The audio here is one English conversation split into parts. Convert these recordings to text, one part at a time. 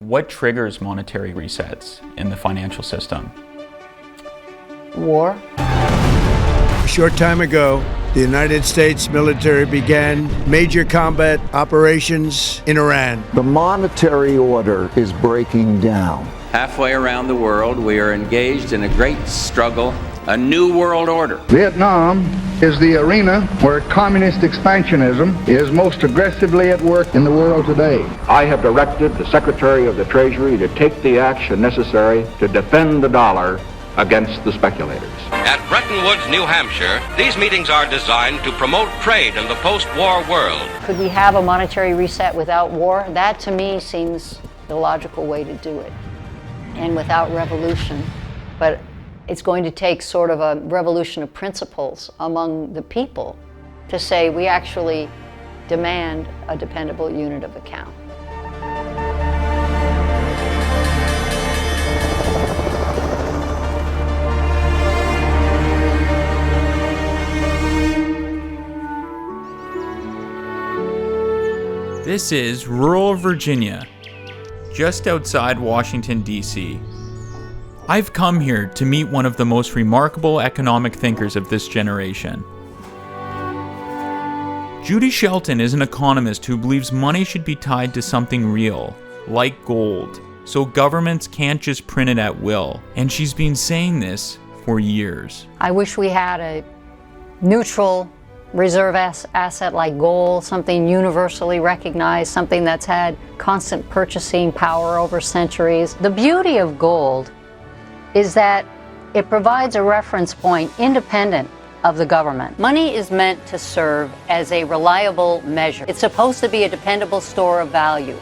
What triggers monetary resets in the financial system? War. A short time ago, the United States military began major combat operations in Iran. The monetary order is breaking down. Halfway around the world, we are engaged in a great struggle, a new world order. Vietnam is the arena where communist expansionism is most aggressively at work in the world today. I have directed the Secretary of the Treasury to take the action necessary to defend the dollar against the speculators. At Bretton Woods, New Hampshire, these meetings are designed to promote trade in the post-war world. Could we have a monetary reset without war? That, to me, seems the logical way to do it. And without revolution. But it's going to take sort of a revolution of principles among the people to say we actually demand a dependable unit of account. This is rural Virginia, just outside Washington, D.C. I've come here to meet one of the most remarkable economic thinkers of this generation. Judy Shelton is an economist who believes money should be tied to something real, like gold, so governments can't just print it at will, and she's been saying this for years. I wish we had a neutral reserve asset like gold, something universally recognized, something that's had constant purchasing power over centuries. The beauty of gold is that it provides a reference point independent of the government. Money is meant to serve as a reliable measure. It's supposed to be a dependable store of value.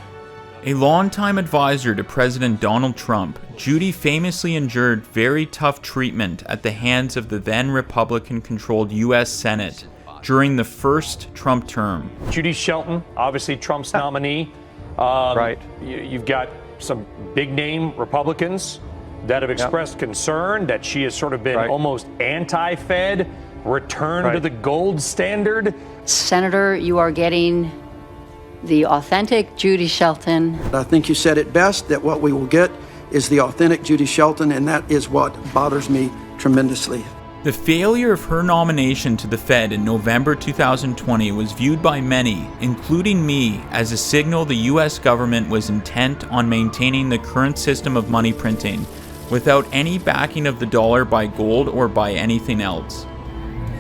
A longtime advisor to President Donald Trump, Judy famously endured very tough treatment at the hands of the then Republican-controlled U.S. Senate during the first Trump term. Judy Shelton, obviously Trump's nominee. Right. You've got some big-name Republicans that have expressed concern that she has sort of been almost anti-Fed, return to the gold standard. Senator, you are getting the authentic Judy Shelton. I think you said it best, that what we will get is the authentic Judy Shelton, and that is what bothers me tremendously. The failure of her nomination to the Fed in November 2020 was viewed by many, including me, as a signal the US government was intent on maintaining the current system of money printing without any backing of the dollar by gold or by anything else.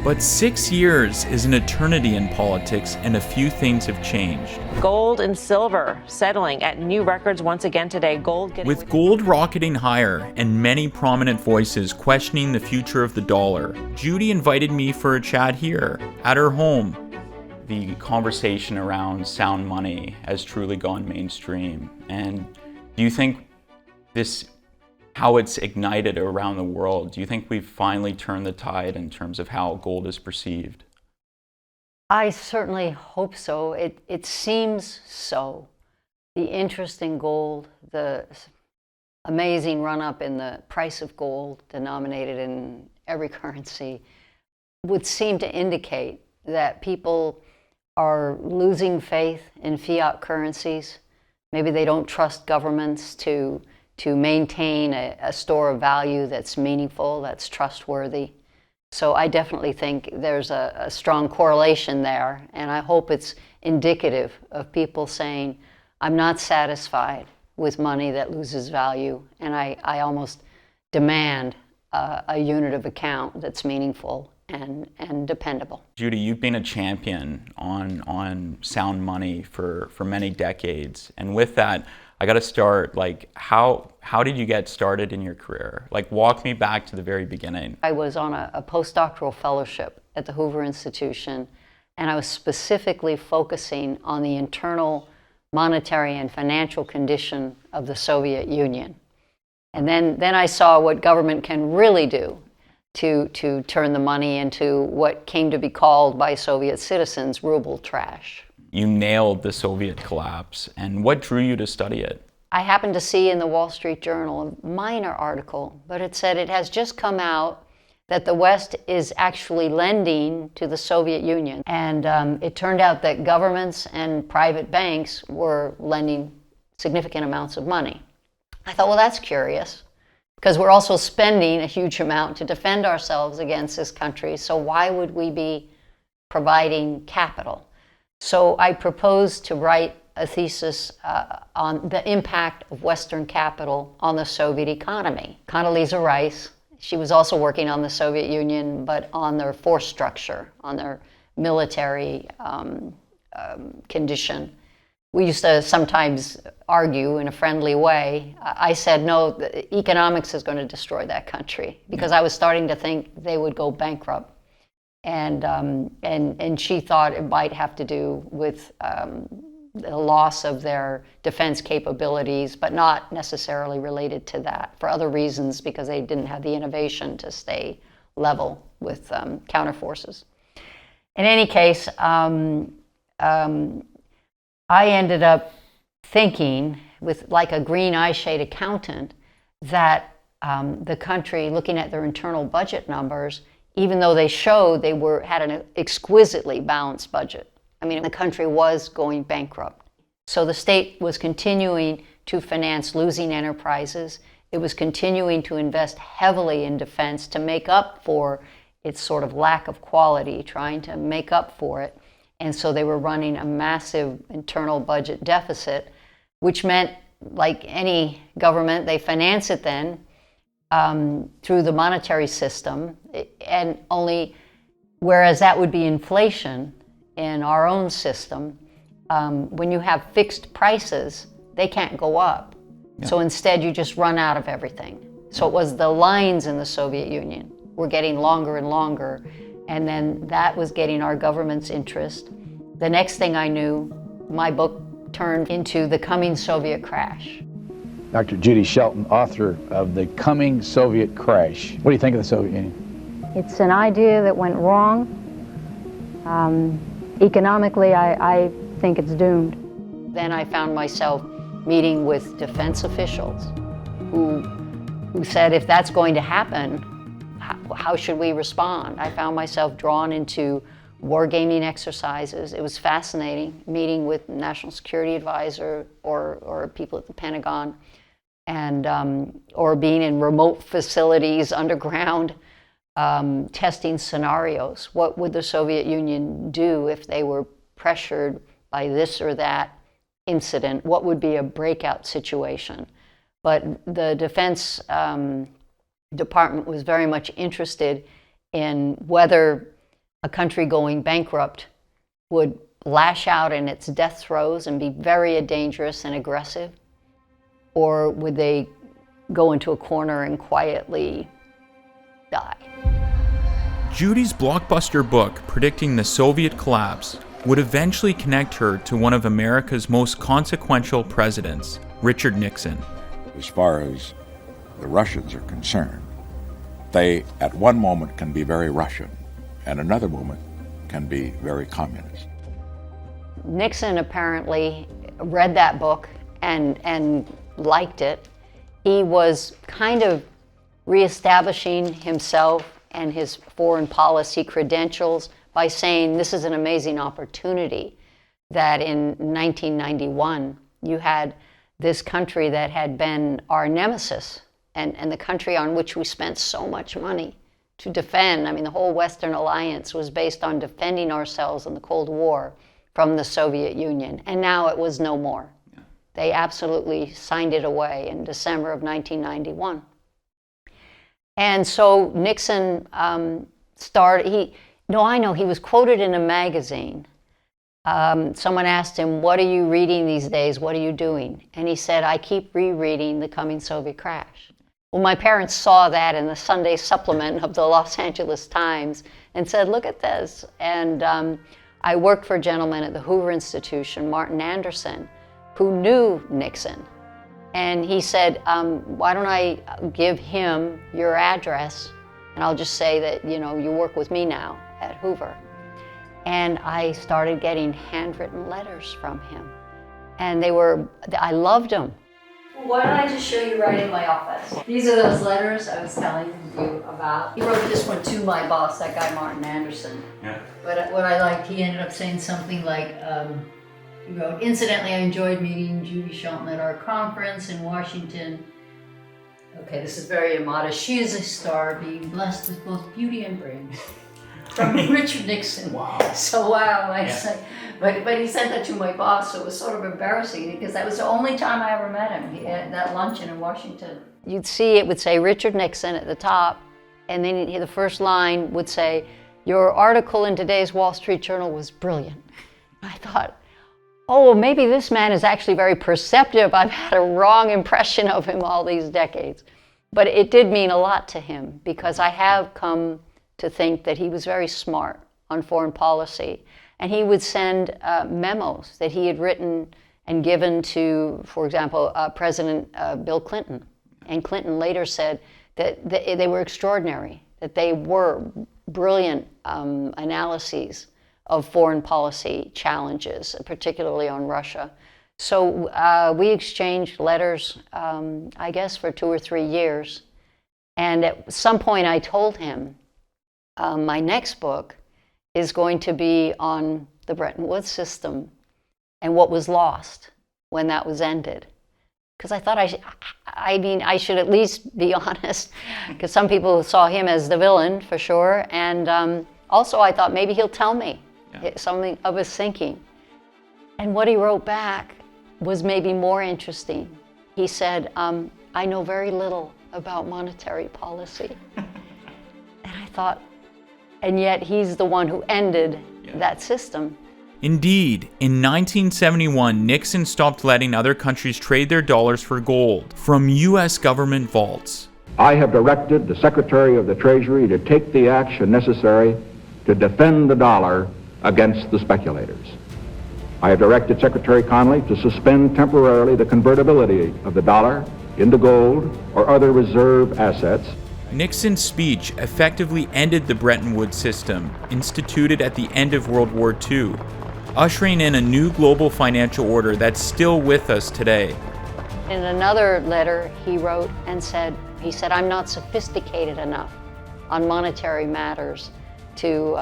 But 6 years is an eternity in politics, and a few things have changed. Gold and silver settling at new records once again today. With gold rocketing higher and many prominent voices questioning the future of the dollar, Judy invited me for a chat here at her home. The conversation around sound money has truly gone mainstream. And do you think how it's ignited around the world, do you think we've finally turned the tide in terms of how gold is perceived? I certainly hope so. It seems so. The interest in gold, the amazing run-up in the price of gold denominated in every currency would seem to indicate that people are losing faith in fiat currencies. Maybe they don't trust governments to maintain a store of value that's meaningful, that's trustworthy. So I definitely think there's a strong correlation there, and I hope it's indicative of people saying, I'm not satisfied with money that loses value, and I almost demand a unit of account that's meaningful and dependable. Judy, you've been a champion on sound money for many decades, and with that, I got to start, how did you get started in your career? Walk me back to the very beginning. I was on a postdoctoral fellowship at the Hoover Institution, and I was specifically focusing on the internal monetary and financial condition of the Soviet Union. And then I saw what government can really do to turn the money into what came to be called by Soviet citizens ruble trash. You nailed the Soviet collapse, and what drew you to study it? I happened to see in the Wall Street Journal a minor article, but it said it has just come out that the West is actually lending to the Soviet Union. And it turned out that governments and private banks were lending significant amounts of money. I thought, well, that's curious, because we're also spending a huge amount to defend ourselves against this country, so why would we be providing capital? So I proposed to write a thesis on the impact of Western capital on the Soviet economy. Condoleezza Rice, she was also working on the Soviet Union, but on their force structure, on their military condition. We used to sometimes argue in a friendly way. I said, no, economics is going to destroy that country, because I was starting to think they would go bankrupt. And she thought it might have to do with the loss of their defense capabilities, but not necessarily related to that, for other reasons, because they didn't have the innovation to stay level with counterforces. In any case, I ended up thinking, with like a green eye shade accountant, that the country, looking at their internal budget numbers, even though they showed they had an exquisitely balanced budget, I mean, the country was going bankrupt. So the state was continuing to finance losing enterprises. It was continuing to invest heavily in defense to make up for its sort of lack of quality, trying to make up for it. And so they were running a massive internal budget deficit, which meant, like any government, they finance it then through the monetary system, and only, whereas that would be inflation in our own system, when you have fixed prices, they can't go up. Yeah. So instead you just run out of everything. So it was the lines in the Soviet Union were getting longer and longer, and then that was getting our government's interest. The next thing I knew, my book turned into The Coming Soviet Crash. Dr. Judy Shelton, author of The Coming Soviet Crash. What do you think of the Soviet Union? It's an idea that went wrong. Economically, I think it's doomed. Then I found myself meeting with defense officials who said, if that's going to happen, how should we respond? I found myself drawn into wargaming exercises. It was fascinating, meeting with National Security Advisor or people at the Pentagon, and or being in remote facilities underground, testing scenarios. What would the Soviet Union do if they were pressured by this or that incident? What would be a breakout situation? But the Defense Department was very much interested in whether a country going bankrupt would lash out in its death throes and be very dangerous and aggressive, or would they go into a corner and quietly die. Judy's blockbuster book predicting the Soviet collapse would eventually connect her to one of America's most consequential presidents, Richard Nixon. As far as the Russians are concerned, they at one moment can be very Russian, and another moment can be very communist. Nixon apparently read that book and liked it. He was kind of reestablishing himself and his foreign policy credentials by saying this is an amazing opportunity, that in 1991 you had this country that had been our nemesis and the country on which we spent so much money to defend. I mean, the whole Western alliance was based on defending ourselves in the Cold War from the Soviet Union, and now it was no more. Yeah. They absolutely signed it away in December of 1991. And so Nixon he was quoted in a magazine. Someone asked him, what are you reading these days? What are you doing? And he said, I keep rereading The Coming Soviet Crash. Well, my parents saw that in the Sunday supplement of the Los Angeles Times and said, look at this. And I worked for a gentleman at the Hoover Institution, Martin Anderson, who knew Nixon. And he said, why don't I give him your address, and I'll just say that, you work with me now at Hoover. And I started getting handwritten letters from him. And I loved them. Why don't I just show you right in my office? These are those letters I was telling you about. He wrote this one to my boss, that guy Martin Anderson. Yeah. But what I liked, he ended up saying something like, He wrote, incidentally, I enjoyed meeting Judy Shelton at our conference in Washington. Okay, this is very immodest. She is a star, being blessed with both beauty and brains. From Richard Nixon. Wow. So wow, I said, but he sent that to my boss, so it was sort of embarrassing because that was the only time I ever met him. He had that luncheon in Washington. You'd see it would say Richard Nixon at the top, and then the first line would say, your article in today's Wall Street Journal was brilliant. I thought, oh, maybe this man is actually very perceptive. I've had a wrong impression of him all these decades. But it did mean a lot to him because I have come to think that he was very smart on foreign policy. And he would send memos that he had written and given to, for example, President Bill Clinton. And Clinton later said that they were extraordinary, that they were brilliant analyses of foreign policy challenges, particularly on Russia. So we exchanged letters, I guess, for 2 or 3 years. And at some point I told him, my next book is going to be on the Bretton Woods system and what was lost when that was ended. Because I thought I should at least be honest, because some people saw him as the villain for sure. And also I thought maybe he'll tell me something of his thinking. And what he wrote back was maybe more interesting. He said, I know very little about monetary policy. And I thought, and yet he's the one who ended that system. Indeed, in 1971, Nixon stopped letting other countries trade their dollars for gold from U.S. government vaults. I have directed the Secretary of the Treasury to take the action necessary to defend the dollar against the speculators. I have directed Secretary Connally to suspend temporarily the convertibility of the dollar into gold or other reserve assets. Nixon's speech effectively ended the Bretton Woods system, instituted at the end of World War II, ushering in a new global financial order that's still with us today. In another letter he wrote and said, I'm not sophisticated enough on monetary matters to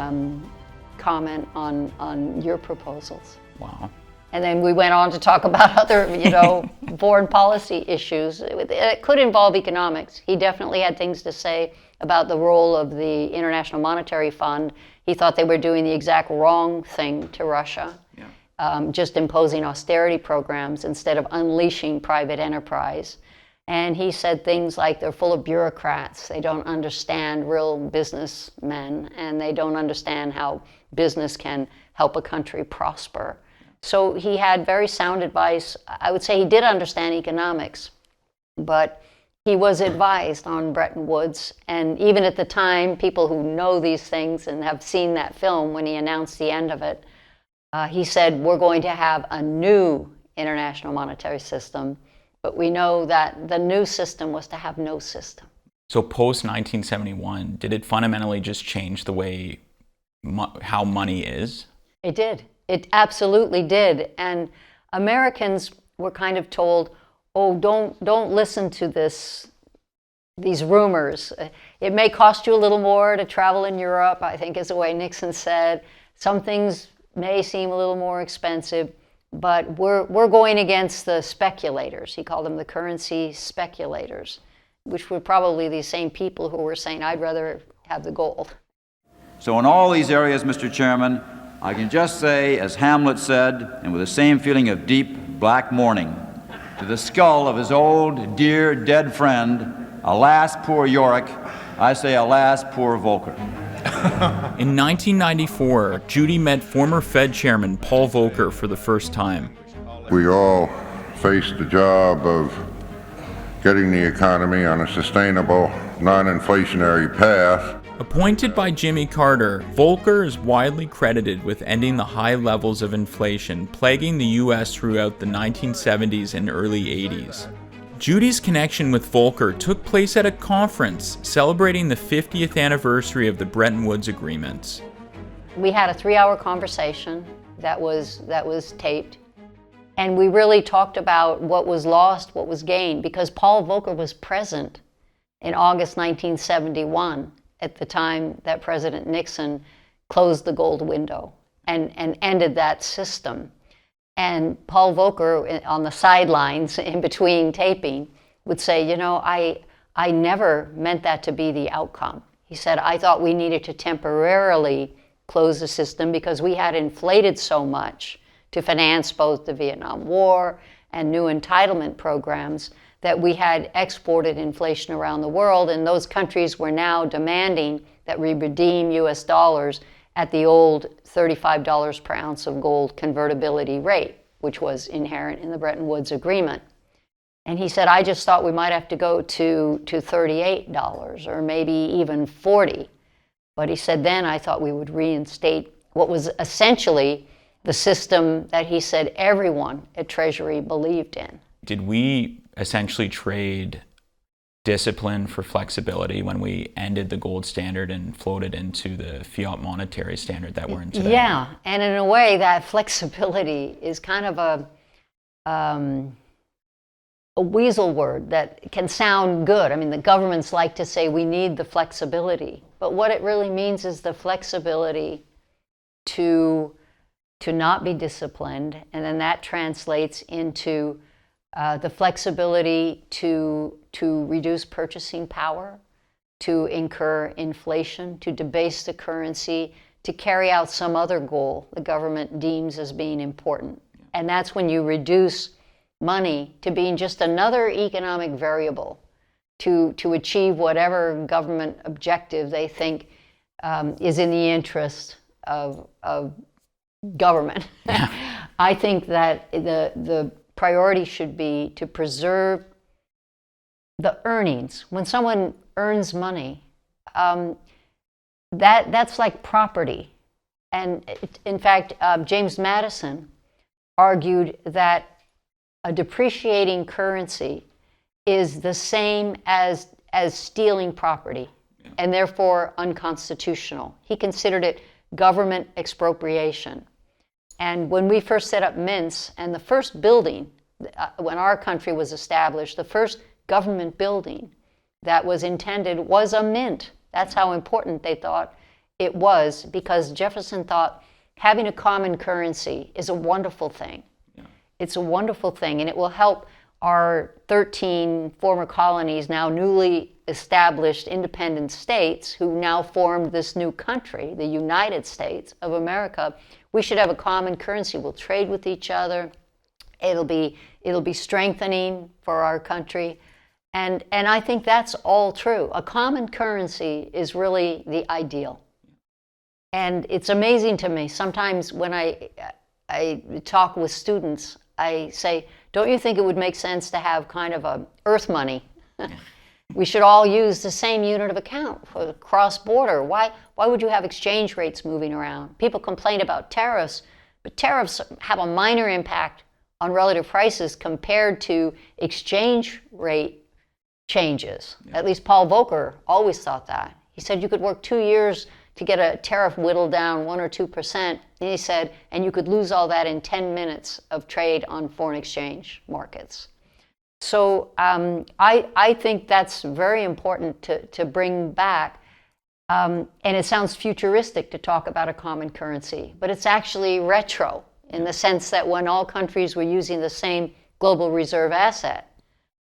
comment on your proposals. Wow. And then we went on to talk about other, foreign policy issues. It could involve economics. He definitely had things to say about the role of the International Monetary Fund. He thought they were doing the exact wrong thing to Russia, just imposing austerity programs instead of unleashing private enterprise. And he said things like they're full of bureaucrats. They don't understand real businessmen, and they don't understand how business can help a country prosper. So he had very sound advice. I would say he did understand economics, but he was advised on Bretton Woods. And even at the time, people who know these things and have seen that film when he announced the end of it, he said, we're going to have a new international monetary system, but we know that the new system was to have no system. So post-1971, did it fundamentally just change the way how money is? It did. It absolutely did. And Americans were kind of told, oh, don't listen to these rumors. It may cost you a little more to travel in Europe, I think is the way Nixon said. Some things may seem a little more expensive, but we're going against the speculators. He called them the currency speculators, which were probably the same people who were saying, I'd rather have the gold. So in all these areas, Mr. Chairman, I can just say, as Hamlet said, and with the same feeling of deep black mourning, to the skull of his old, dear, dead friend, alas, poor Yorick, I say, alas, poor Volcker. In 1994, Judy met former Fed Chairman Paul Volcker for the first time. We all face the job of getting the economy on a sustainable, non-inflationary path. Appointed by Jimmy Carter, Volcker is widely credited with ending the high levels of inflation plaguing the U.S. throughout the 1970s and early 80s. Judy's connection with Volcker took place at a conference celebrating the 50th anniversary of the Bretton Woods agreements. We had a 3-hour conversation that was taped, and we really talked about what was lost, what was gained, because Paul Volcker was present in August 1971. At the time that President Nixon closed the gold window and ended that system. And Paul Volcker, on the sidelines in between taping, would say, you know, I never meant that to be the outcome. He said, I thought we needed to temporarily close the system because we had inflated so much to finance both the Vietnam War and new entitlement programs that we had exported inflation around the world, and those countries were now demanding that we redeem US dollars at the old $35 per ounce of gold convertibility rate, which was inherent in the Bretton Woods Agreement. And he said, I just thought we might have to go to $38 or maybe even $40. But he said, then I thought we would reinstate what was essentially the system that he said everyone at Treasury believed in. Did we essentially trade discipline for flexibility when we ended the gold standard and floated into the fiat monetary standard that we're in today? Yeah, and in a way that flexibility is kind of a weasel word that can sound good. I mean, the governments like to say we need the flexibility, but what it really means is the flexibility to not be disciplined, and then that translates into the flexibility to reduce purchasing power, to incur inflation, to debase the currency, to carry out some other goal the government deems as being important. And that's when you reduce money to being just another economic variable to achieve whatever government objective they think is in the interest of government. I think that the priority should be to preserve the earnings. When someone earns money, that's like property. And in fact, James Madison argued that a depreciating currency is the same as stealing property, and therefore unconstitutional. He considered it government expropriation. And when we first set up mints, and the first building, when our country was established, the first government building that was intended was a mint. That's how important they thought it was, because Jefferson thought having a common currency is a wonderful thing. Yeah. It's a wonderful thing, and it will help our 13 former colonies, now newly established independent states, who now formed this new country, the United States of America. We should have a common currency. We'll trade with each other. It'll be strengthening for our country. And I think that's all true. A common currency is really the ideal. And it's amazing to me. Sometimes when I talk with students, I say, don't you think it would make sense to have kind of a earth money? We should all use the same unit of account for the cross-border. Why would you have exchange rates moving around? People complain about tariffs, but tariffs have a minor impact on relative prices compared to exchange rate changes. Yeah. At least Paul Volcker always thought that. He said you could work 2 years to get a tariff whittled down 1 or 2%. And he said, and you could lose all that in 10 minutes of trade on foreign exchange markets. So I think that's very important to bring back. And it sounds futuristic to talk about a common currency, but it's actually retro in the sense that when all countries were using the same global reserve asset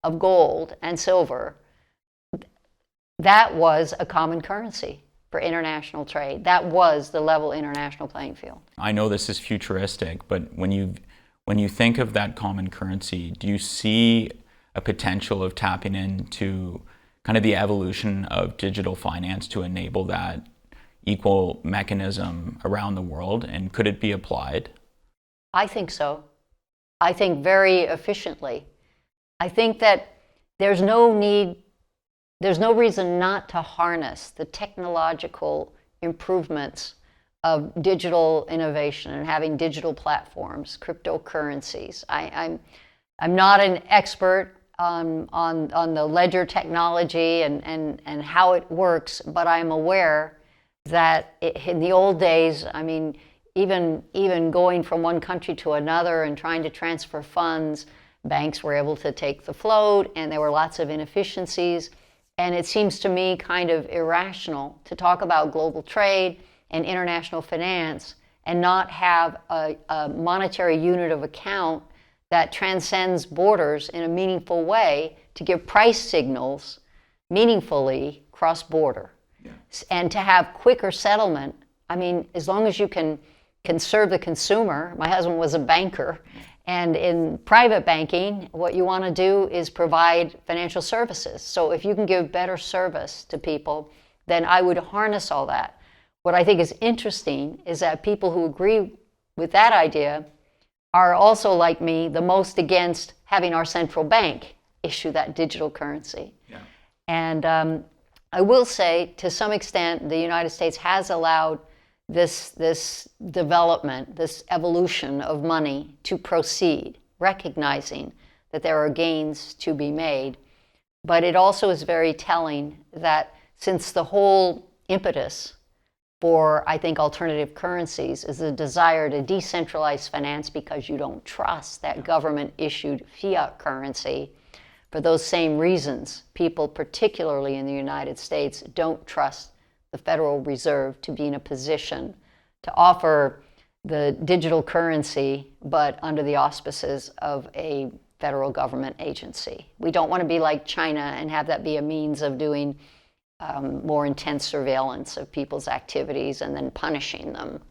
of gold and silver, that was a common currency for international trade. That was the level international playing field. I know this is futuristic, but when you think of that common currency, do you see a potential of tapping into kind of the evolution of digital finance to enable that equal mechanism around the world? And could it be applied? I think so. I think very efficiently. I think that there's no reason not to harness the technological improvements of digital innovation and having digital platforms, cryptocurrencies. I'm not an expert on the ledger technology and how it works, but I'm aware that in the old days, I mean, even going from one country to another and trying to transfer funds, banks were able to take the float, and there were lots of inefficiencies. And it seems to me kind of irrational to talk about global trade and international finance and not have a monetary unit of account that transcends borders in a meaningful way to give price signals meaningfully cross-border. And to have quicker settlement. I mean, as long as you can serve the consumer. My husband was a banker, and in private banking, what you want to do is provide financial services. So if you can give better service to people, then I would harness all that. What I think is interesting is that people who agree with that idea are also, like me, the most against having our central bank issue that digital currency. Yeah. And I will say, to some extent, the United States has allowed this development, this evolution of money to proceed, recognizing that there are gains to be made. But it also is very telling that since the whole impetus for, I think, alternative currencies is the desire to decentralize finance because you don't trust that government-issued fiat currency, for those same reasons, people, particularly in the United States, don't trust the Federal Reserve to be in a position to offer the digital currency, but under the auspices of a federal government agency. We don't want to be like China and have that be a means of doing more intense surveillance of people's activities and then punishing them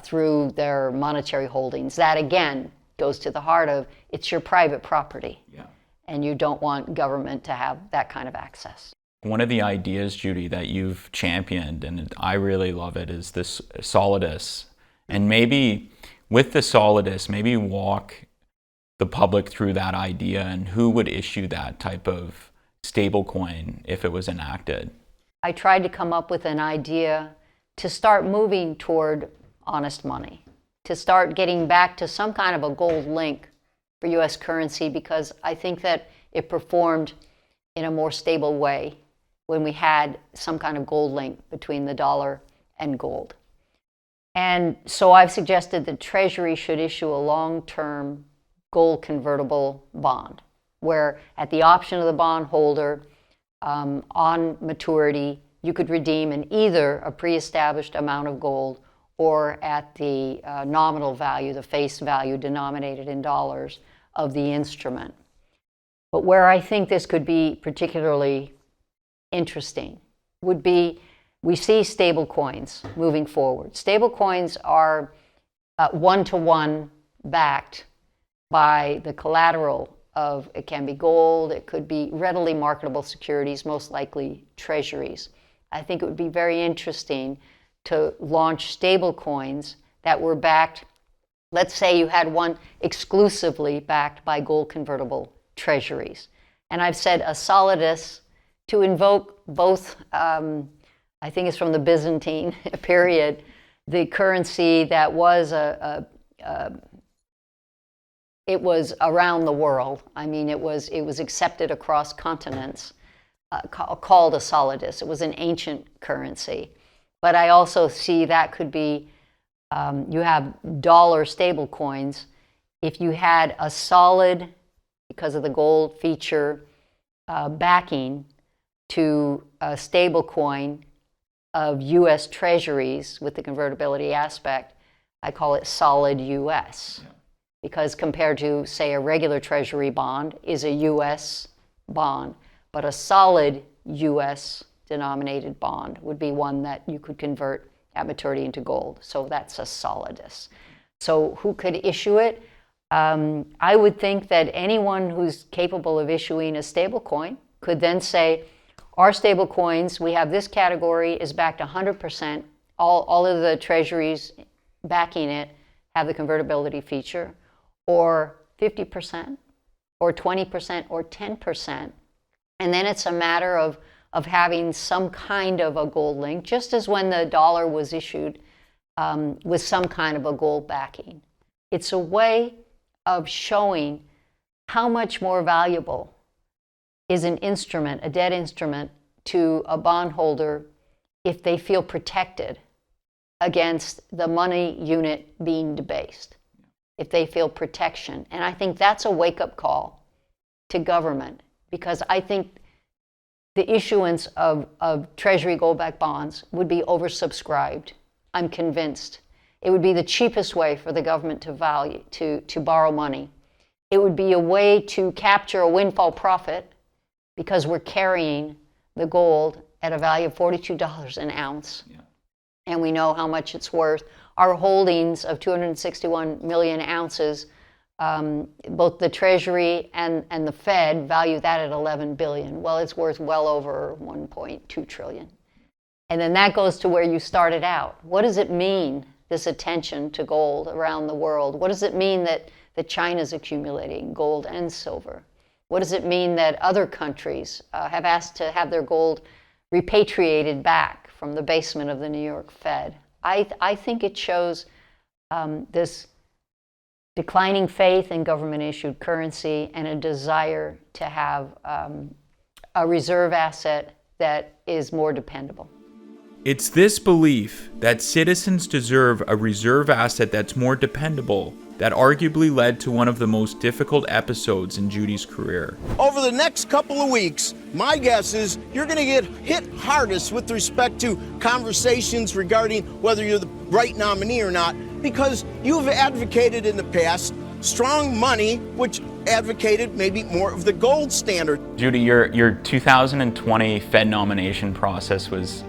through their monetary holdings. That, again, goes to the heart of it's your private property. Yeah. And you don't want government to have that kind of access. One of the ideas, Judy, that you've championed, and I really love it, is this solidus. And maybe with the solidus, maybe walk the public through that idea and who would issue that type of stablecoin if it was enacted. I tried to come up with an idea to start moving toward honest money, to start getting back to some kind of a gold link for U.S. currency, because I think that it performed in a more stable way when we had some kind of gold link between the dollar and gold. And so I've suggested that Treasury should issue a long-term gold convertible bond, where at the option of the bondholder, on maturity, you could redeem in either a pre-established amount of gold or at the nominal value, the face value denominated in dollars of the instrument. But where I think this could be particularly interesting would be, we see stable coins moving forward. Stable coins are one-to-one backed by the collateral of, it can be gold, it could be readily marketable securities, most likely treasuries. I think it would be very interesting to launch stable coins that were backed. Let's say you had one exclusively backed by gold convertible treasuries. And I've said a solidus to invoke both, I think it's from the Byzantine period, the currency that was it was around the world. I mean, it was accepted across continents, called a solidus. It was an ancient currency. But I also see that could be, you have dollar stable coins. If you had a solid, because of the gold feature, backing to a stable coin of U.S. treasuries with the convertibility aspect, I call it solid U.S. Yeah. Because compared to, say, a regular treasury bond is a U.S. bond, but a solid U.S. denominated bond would be one that you could convert at maturity into gold. So that's a solidus. So who could issue it? I would think that anyone who's capable of issuing a stable coin could then say, our stable coins, we have this category, is backed 100%. All of the treasuries backing it have the convertibility feature, or 50%, or 20%, or 10%. And then it's a matter of having some kind of a gold link, just as when the dollar was issued with some kind of a gold backing. It's a way of showing how much more valuable is an instrument, a debt instrument, to a bondholder if they feel protected against the money unit being debased, if they feel protection. And I think that's a wake-up call to government, because I think the issuance of Treasury gold-backed bonds would be oversubscribed. I'm convinced. It would be the cheapest way for the government to borrow money. It would be a way to capture a windfall profit because we're carrying the gold at a value of $42 an ounce. Yeah. And we know how much it's worth. Our holdings of 261 million ounces, both the Treasury and the Fed value that at 11 billion. Well, it's worth well over 1.2 trillion. And then that goes to where you started out. What does it mean, this attention to gold around the world? What does it mean that China's accumulating gold and silver? What does it mean that other countries have asked to have their gold repatriated back from the basement of the New York Fed? I think it shows this declining faith in government-issued currency and a desire to have a reserve asset that is more dependable. It's this belief that citizens deserve a reserve asset that's more dependable that arguably led to one of the most difficult episodes in Judy's career. Over the next couple of weeks, my guess is you're going to get hit hardest with respect to conversations regarding whether you're the right nominee or not, because you've advocated in the past strong money, which advocated maybe more of the gold standard. Judy, your 2020 Fed nomination process was,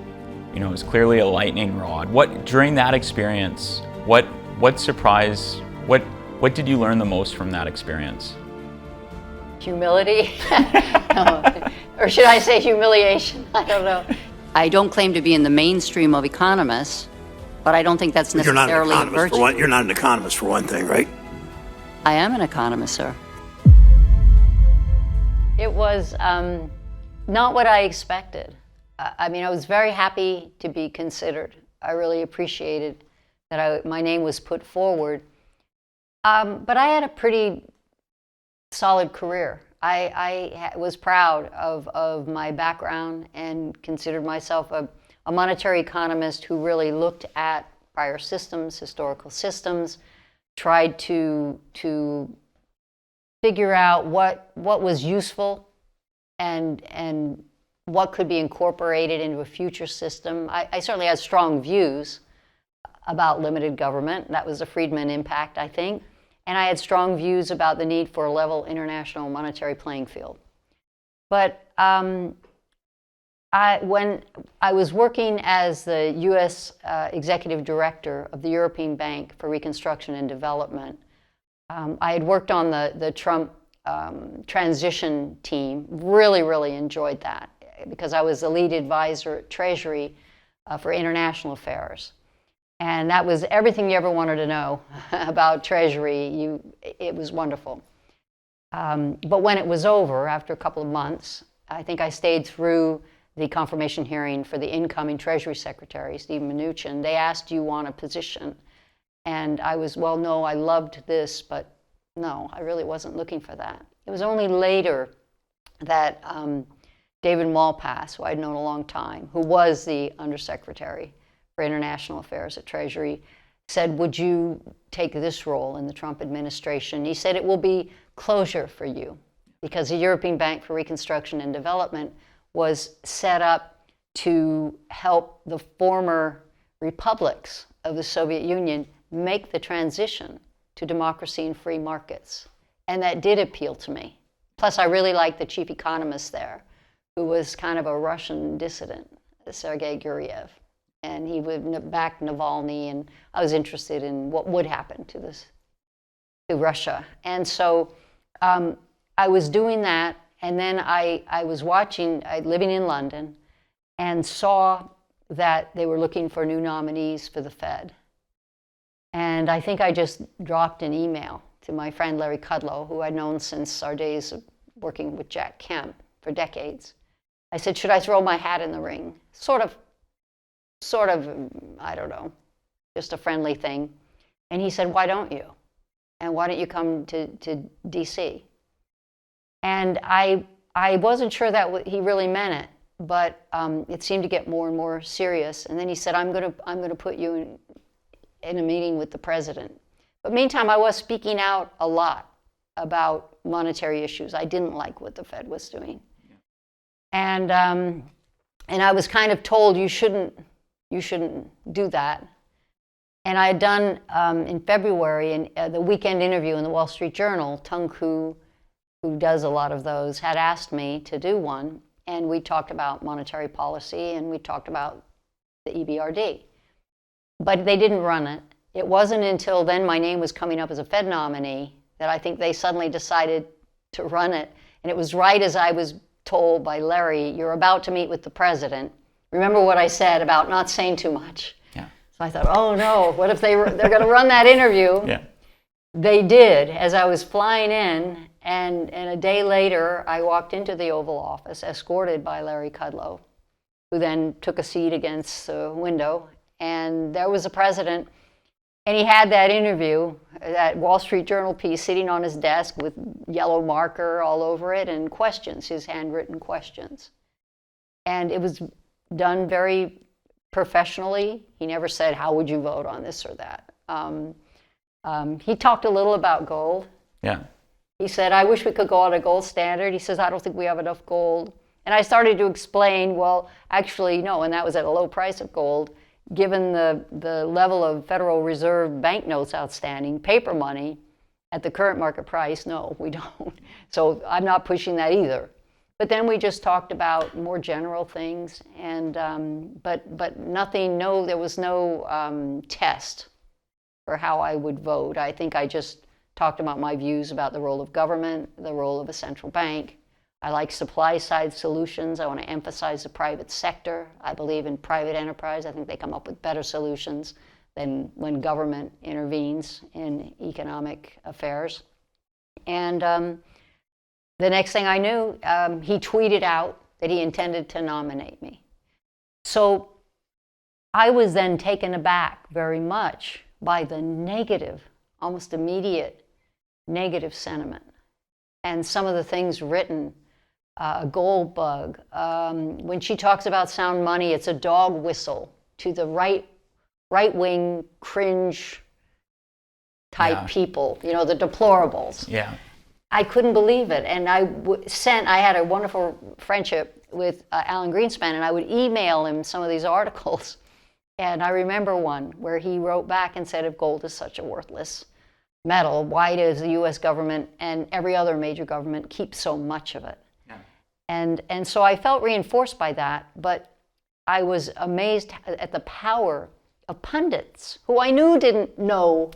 was clearly a lightning rod. What during that experience, what surprised? What did you learn the most from that experience? Humility, or should I say humiliation? I don't know. I don't claim to be in the mainstream of economists, but I don't think that's necessarily a virtue. You're not an economist for one thing, right? I am an economist, sir. It was not what I expected. I was very happy to be considered. I really appreciated that my name was put forward. But I had a pretty solid career. I was proud of my background and considered myself a monetary economist who really looked at prior systems, historical systems, tried to figure out what was useful and what could be incorporated into a future system. I certainly had strong views about limited government. That was a Friedman impact, I think. And I had strong views about the need for a level international monetary playing field. But when I was working as the U.S. Executive Director of the European Bank for Reconstruction and Development, I had worked on the Trump transition team. Really enjoyed that because I was the lead advisor at Treasury for international affairs. And that was everything you ever wanted to know about Treasury. It was wonderful. But when it was over, after a couple of months, I think I stayed through the confirmation hearing for the incoming Treasury Secretary, Steve Mnuchin. They asked, do you want a position? And I was, well, no, I loved this, but no, I really wasn't looking for that. It was only later that David Malpass, who I'd known a long time, who was the Undersecretary for International Affairs at Treasury, said, would you take this role in the Trump administration? He said, it will be closure for you because the European Bank for Reconstruction and Development was set up to help the former republics of the Soviet Union make the transition to democracy and free markets. And that did appeal to me. Plus, I really liked the chief economist there, who was kind of a Russian dissident, Sergei Guriev. And he would back Navalny, and I was interested in what would happen to Russia. And so I was doing that, and then I was living in London, and saw that they were looking for new nominees for the Fed. And I think I just dropped an email to my friend Larry Kudlow, who I'd known since our days of working with Jack Kemp for decades. I said, should I throw my hat in the ring? Sort of, I don't know, just a friendly thing. And he said, why don't you? And why don't you come to DC? And I wasn't sure that he really meant it, but it seemed to get more and more serious. And then he said, I'm gonna put you in a meeting with the president. But meantime, I was speaking out a lot about monetary issues. I didn't like what the Fed was doing. And I was kind of told you shouldn't do that. And I had done, in February, the weekend interview in the Wall Street Journal. Tung Ku, who does a lot of those, had asked me to do one. And we talked about monetary policy, and we talked about the EBRD. But they didn't run it. It wasn't until then my name was coming up as a Fed nominee that I think they suddenly decided to run it. And it was right as I was told by Larry, you're about to meet with the president. Remember what I said about not saying too much. Yeah. So I thought, oh no, what if they're going to run that interview? Yeah. They did, as I was flying in, and a day later, I walked into the Oval Office, escorted by Larry Kudlow, who then took a seat against the window, and there was the president, and he had that interview, that Wall Street Journal piece sitting on his desk with yellow marker all over it, and questions, his handwritten questions. And it was done very professionally. He never said, how would you vote on this or that? He talked a little about gold. Yeah. He said, I wish we could go on a gold standard. He says, I don't think we have enough gold. And I started to explain, well, actually, no, and that was at a low price of gold. Given the level of Federal Reserve banknotes outstanding, paper money, at the current market price, no, we don't. So I'm not pushing that either. But then we just talked about more general things, and but nothing, there was no test for how I would vote. I think I just talked about my views about the role of government, the role of a central bank. I like supply-side solutions. I want to emphasize the private sector. I believe in private enterprise. I think they come up with better solutions than when government intervenes in economic affairs. And the next thing I knew, he tweeted out that he intended to nominate me. So I was then taken aback very much by the negative, almost immediate negative sentiment. And some of the things written, a gold bug. When she talks about sound money, it's a dog whistle to the right-wing cringe type people, the deplorables. Yeah. I couldn't believe it. And I had a wonderful friendship with Alan Greenspan, and I would email him some of these articles. And I remember one where he wrote back and said, if gold is such a worthless metal, why does the US government and every other major government keep so much of it? Yeah. And so I felt reinforced by that, but I was amazed at the power of pundits, who I knew didn't know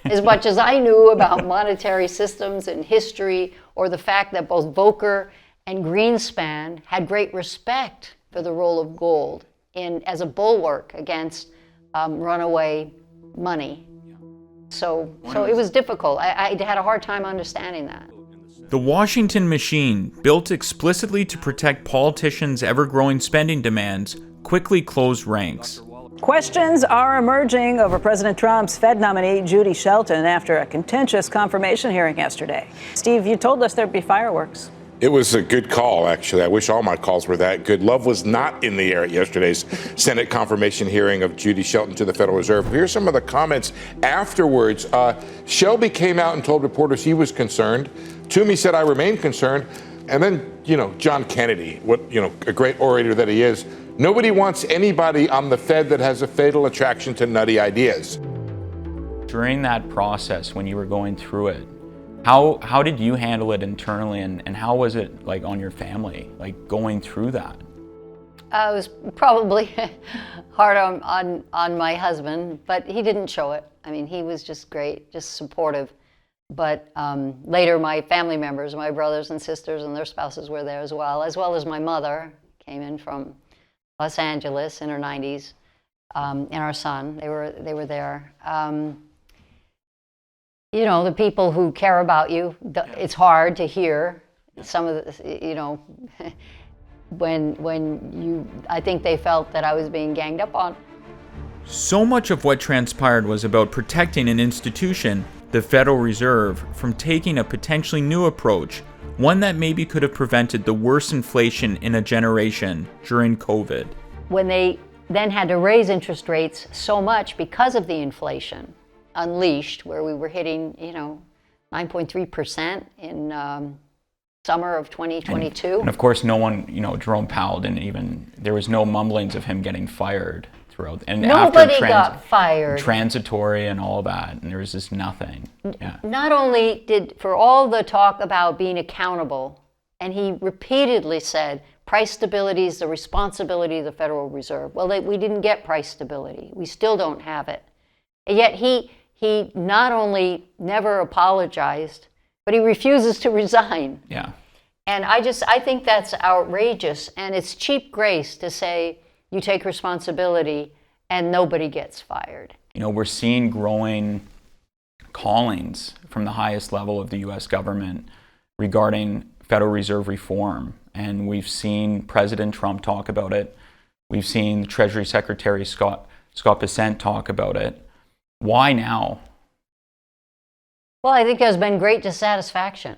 as much as I knew about monetary systems and history, or the fact that both Volcker and Greenspan had great respect for the role of gold as a bulwark against runaway money. So it was difficult. I had a hard time understanding that. The Washington machine, built explicitly to protect politicians' ever-growing spending demands, quickly closed ranks. Questions are emerging over President Trump's Fed nominee, Judy Shelton, after a contentious confirmation hearing yesterday. Steve, you told us there'd be fireworks. It was a good call, actually. I wish all my calls were that good. Love was not in the air at yesterday's Senate confirmation hearing of Judy Shelton to the Federal Reserve. Here's some of the comments afterwards. Shelby came out and told reporters he was concerned. Toomey said, I remain concerned. And then, John Kennedy, a great orator that he is, nobody wants anybody on the Fed that has a fatal attraction to nutty ideas. During that process, when you were going through it, how did you handle it internally, and how was it like on your family, like going through that? It was probably hard on my husband, but he didn't show it. I mean, he was just great, just supportive. But later my family members, my brothers and sisters and their spouses were there as well as my mother, came in from Los Angeles in her 90s, and our son, they were there. The people who care about you, it's hard to hear some of the, I think they felt that I was being ganged up on. So much of what transpired was about protecting an institution, the Federal Reserve, from taking a potentially new approach, one that maybe could have prevented the worst inflation in a generation during COVID. When they then had to raise interest rates so much because of the inflation unleashed, where we were hitting, 9.3% in summer of 2022. And of course, no one, Jerome Powell didn't even, there was no mumblings of him getting fired throughout. And Nobody after got fired. Transitory and all that, and there was just nothing. Yeah. Not only for all the talk about being accountable, and he repeatedly said, price stability is the responsibility of the Federal Reserve. Well, we didn't get price stability. We still don't have it. And yet he not only never apologized, but he refuses to resign. Yeah. And I think that's outrageous. And it's cheap grace to say you take responsibility and nobody gets fired. You know, we're seeing growing callings from the highest level of the U.S. government regarding Federal Reserve reform. And we've seen President Trump talk about it. We've seen the Treasury Secretary Scott Bessent talk about it. Why now? Well, I think there's been great dissatisfaction.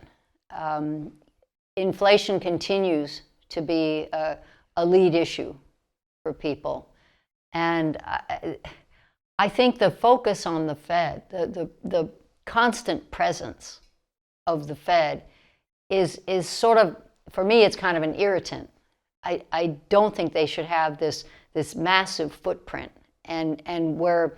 Inflation continues to be a lead issue for people. And I think the focus on the Fed, the constant presence of the Fed is sort of, for me, it's kind of an irritant. I don't think they should have this massive footprint and where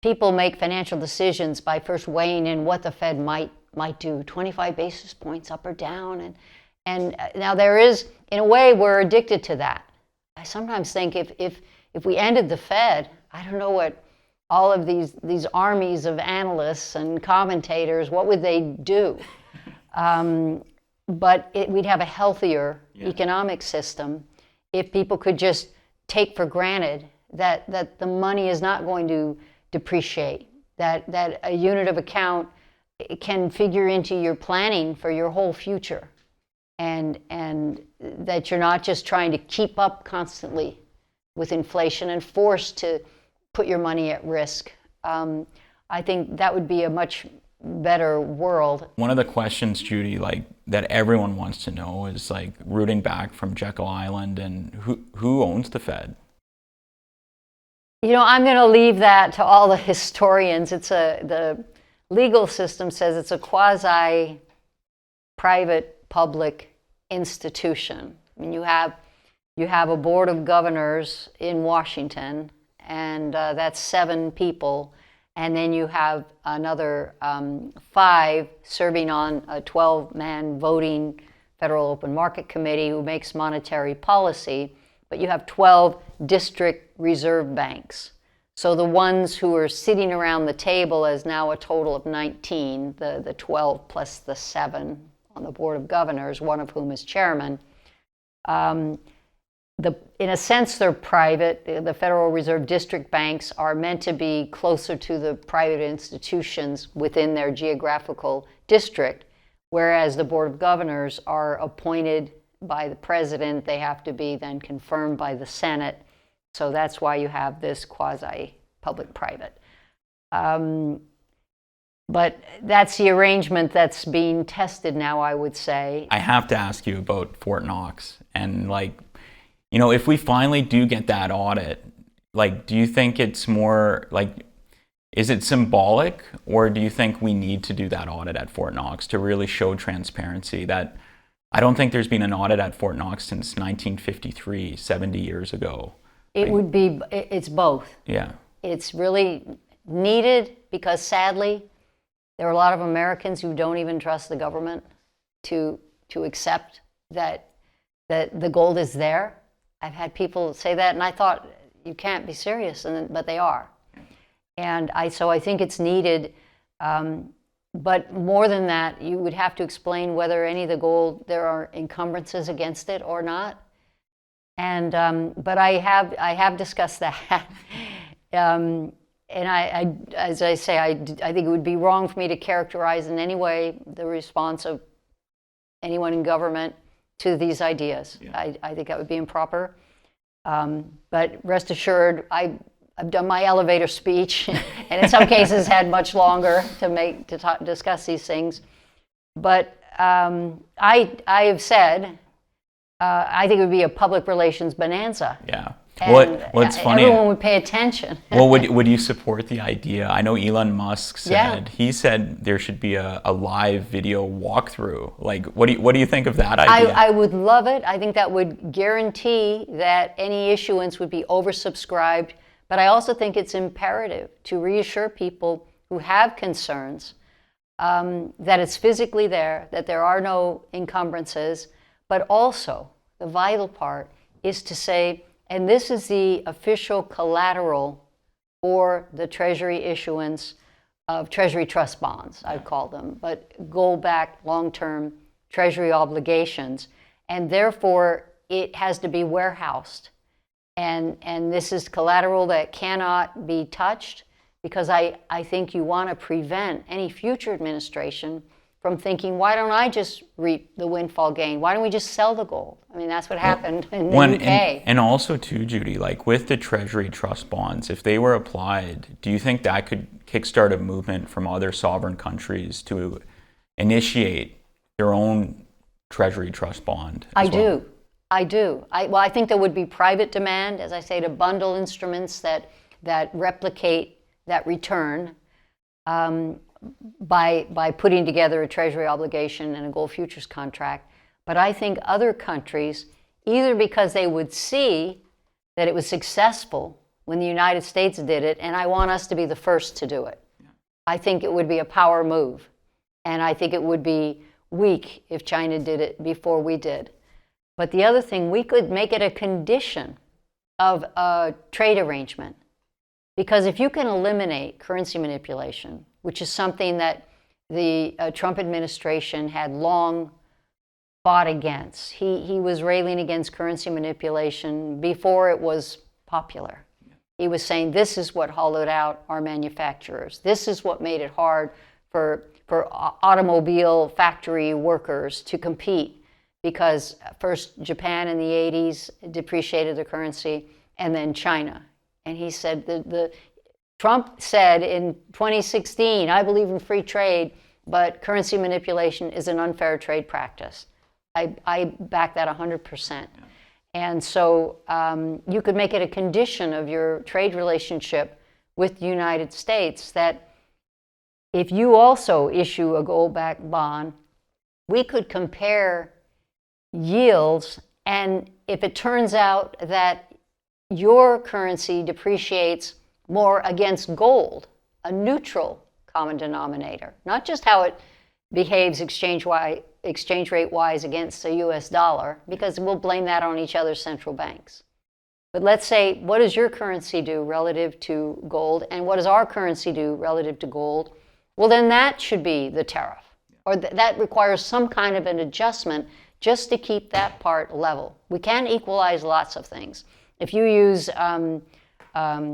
people make financial decisions by first weighing in what the Fed might do, 25 basis points up or down. And now there is, in a way, we're addicted to that. I sometimes think if we ended the Fed, I don't know what all of these armies of analysts and commentators, what would they do? But we'd have a healthier economic system if people could just take for granted that the money is not going to depreciate, that a unit of account can figure into your planning for your whole future, and that you're not just trying to keep up constantly with inflation and forced to put your money at risk. I think that would be a much better world. One of the questions, Judy, that everyone wants to know is rooting back from Jekyll Island, and who owns the Fed? You know, I'm going to leave that to all the historians. The legal system says it's a quasi-private public institution. I mean, you have a board of governors in Washington, and that's 7 people. And then you have another 5 serving on a 12-man voting Federal Open Market Committee who makes monetary policy. But you have 12 district reserve banks. So the ones who are sitting around the table as now a total of 19, the 12 plus the 7 on the Board of Governors, one of whom is chairman. In a sense, they're private. The Federal Reserve district banks are meant to be closer to the private institutions within their geographical district, whereas the Board of Governors are appointed by the president. They have to be then confirmed by the Senate. So that's why you have this quasi-public-private. But that's the arrangement that's being tested now, I would say. I have to ask you about Fort Knox. And if we finally do get that audit, do you think it's more is it symbolic, or do you think we need to do that audit at Fort Knox to really show transparency? That I don't think there's been an audit at Fort Knox since 1953, 70 years ago. It's both. Yeah. It's really needed because sadly, there are a lot of Americans who don't even trust the government to accept that the gold is there. I've had people say that, and I thought, you can't be serious, but they are. And so I think it's needed. But more than that, you would have to explain whether any of the gold, there are encumbrances against it or not. And but I have discussed that. And I as I say, I think it would be wrong for me to characterize in any way the response of anyone in government to these ideas. Yeah. I think that would be improper. But rest assured, I've done my elevator speech, and in some cases had much longer to discuss these things. But I have said I think it would be a public relations bonanza. Yeah. And What's funny? Everyone would pay attention. Well, would you support the idea? I know Elon Musk said he said there should be a live video walkthrough. What do you think of that idea? I would love it. I think that would guarantee that any issuance would be oversubscribed But I also think it's imperative to reassure people who have concerns that it's physically there, that there are no encumbrances, but also the vital part is to say, and this is the official collateral for the Treasury issuance of Treasury trust bonds, I'd call them, but gold-backed long-term Treasury obligations, and therefore it has to be warehoused. And this is collateral that cannot be touched, because I think you want to prevent any future administration from thinking, why don't I just reap the windfall gain? Why don't we just sell the gold? I mean, that's what happened in the UK. And also too, Judy, like with the Treasury trust bonds, if they were applied, do you think that could kickstart a movement from other sovereign countries to initiate their own Treasury trust bond? I do. I think there would be private demand, as I say, to bundle instruments that replicate that return by putting together a Treasury obligation and a gold futures contract. But I think other countries, either because they would see that it was successful when the United States did it, and I want us to be the first to do it. I think it would be a power move. And I think it would be weak if China did it before we did. But the other thing, we could make it a condition of a trade arrangement. Because if you can eliminate currency manipulation, which is something that the Trump administration had long fought against. He was railing against currency manipulation before it was popular. He was saying this is what hollowed out our manufacturers. This is what made it hard for automobile factory workers to compete, because first Japan in the 80s depreciated the currency, and then China. And he said, Trump said in 2016, I believe in free trade, but currency manipulation is an unfair trade practice. I back that 100%. And so you could make it a condition of your trade relationship with the United States that if you also issue a gold-backed bond, we could compare yields, and if it turns out that your currency depreciates more against gold, a neutral common denominator, not just how it behaves exchange rate-wise against the US dollar, because we'll blame that on each other's central banks. But let's say, what does your currency do relative to gold, and what does our currency do relative to gold? Well, then that should be the tariff, or that requires some kind of an adjustment just to keep that part level. We can equalize lots of things. If you use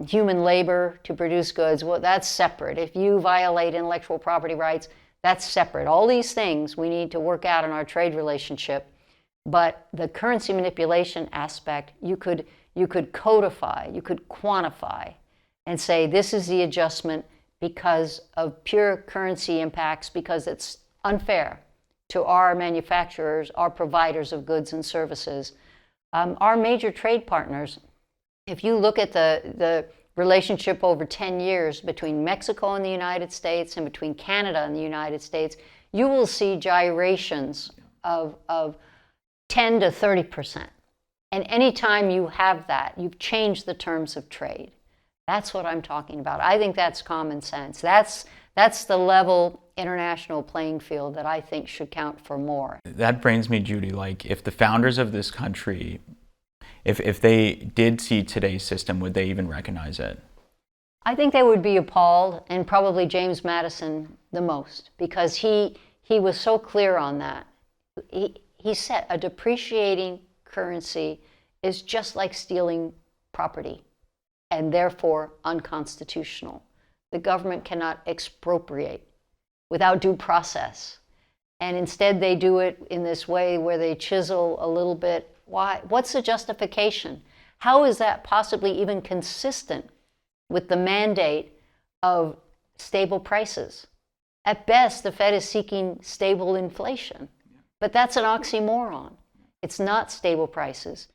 human labor to produce goods, well, that's separate. If you violate intellectual property rights, that's separate. All these things we need to work out in our trade relationship. But the currency manipulation aspect, you could codify, you could quantify, and say this is the adjustment because of pure currency impacts, because it's unfair to our manufacturers, our providers of goods and services. Our major trade partners, if you look at the relationship over 10 years between Mexico and the United States and between Canada and the United States, you will see gyrations of 10 to 30%. And anytime you have that, you've changed the terms of trade. That's what I'm talking about. I think that's common sense. That's the level international playing field that I think should count for more. That brings me, Judy, like if the founders of this country, if they did see today's system, would they even recognize it? I think they would be appalled, and probably James Madison the most, because he was so clear on that. He said a depreciating currency is just like stealing property, and therefore unconstitutional. The government cannot expropriate without due process. And instead they do it in this way where they chisel a little bit. Why? What's the justification? How is that possibly even consistent with the mandate of stable prices? At best, the Fed is seeking stable inflation, but that's an oxymoron. It's not stable prices.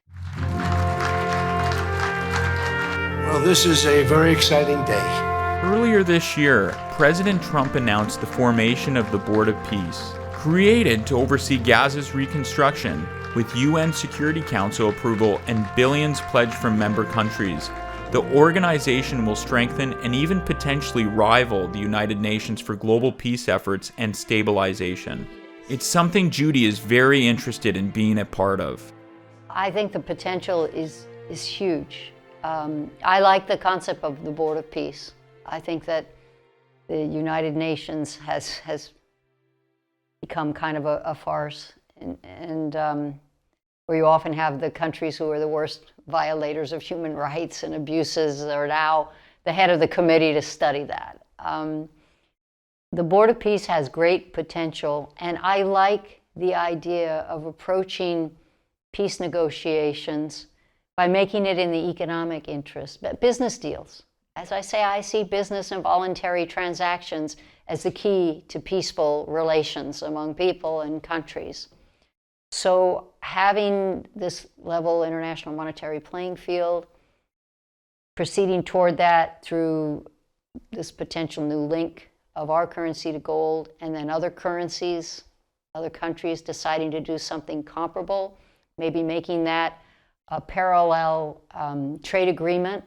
Well, this is a very exciting day. Earlier this year, President Trump announced the formation of the Board of Peace, created to oversee Gaza's reconstruction, with UN Security Council approval and billions pledged from member countries. the organization will strengthen and even potentially rival the United Nations for global peace efforts and stabilization. It's something Judy is very interested in being a part of. I think the potential is huge. I like the concept of the Board of Peace. I think that the United Nations has become kind of a farce, and where you often have the countries who are the worst violators of human rights and abuses are now the head of the committee to study that. The Board of Peace has great potential, and I like the idea of approaching peace negotiations by making it in the economic interest, but business deals. As I say, I see business and voluntary transactions as the key to peaceful relations among people and countries. So having this level international monetary playing field, proceeding toward that through this potential new link of our currency to gold, and then other currencies, other countries deciding to do something comparable, maybe making that a parallel trade agreement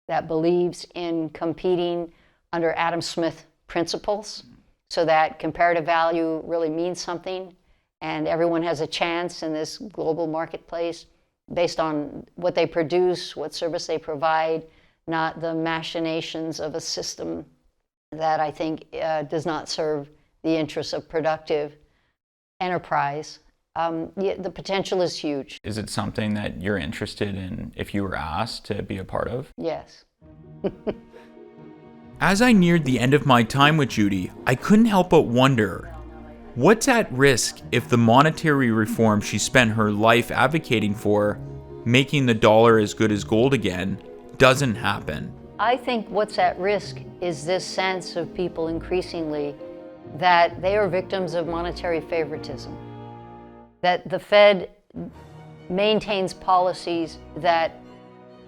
that believes in competing under Adam Smith principles, so that comparative value really means something and everyone has a chance in this global marketplace based on what they produce, what service they provide, not the machinations of a system that I think does not serve the interests of productive enterprise. The potential is huge. Is it something that you're interested in if you were asked to be a part of? Yes. As I neared the end of my time with Judy, I couldn't help but wonder, what's at risk if the monetary reform she spent her life advocating for, making the dollar as good as gold again, doesn't happen? I think what's at risk is this sense of people increasingly that they are victims of monetary favoritism, that the Fed maintains policies that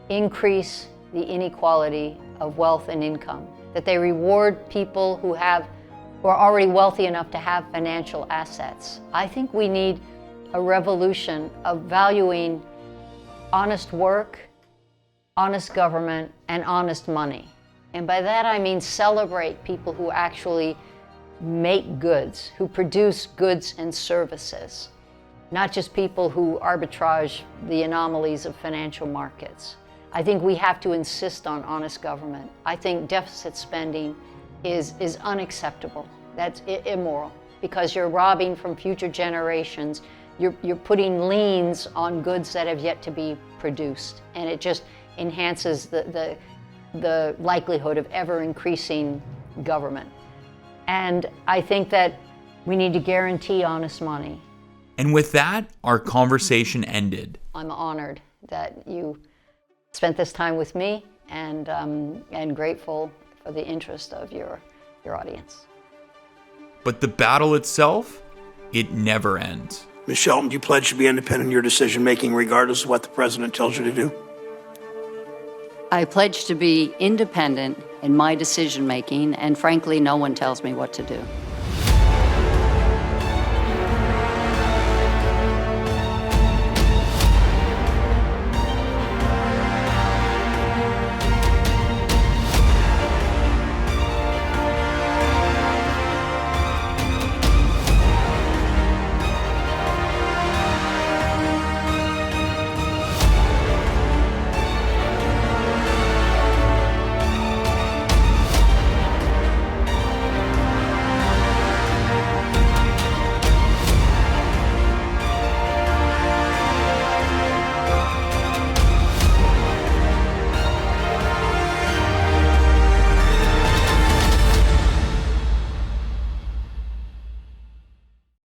increase the inequality of wealth and income, that they reward people who are already wealthy enough to have financial assets. I think we need a revolution of valuing honest work, honest government, and honest money. And by that I mean celebrate people who actually make goods, who produce goods and services, not just people who arbitrage the anomalies of financial markets. I think we have to insist on honest government. I think deficit spending is unacceptable. That's immoral, because you're robbing from future generations. You're putting liens on goods that have yet to be produced, and it just enhances the likelihood of ever increasing government. And I think that we need to guarantee honest money. And with that, our conversation ended. I'm honored that you spent this time with me, and grateful for the interest of your audience. But the battle itself, it never ends. Ms. Shelton, do you pledge to be independent in your decision-making regardless of what the president tells you to do? I pledge to be independent in my decision-making, and frankly, no one tells me what to do.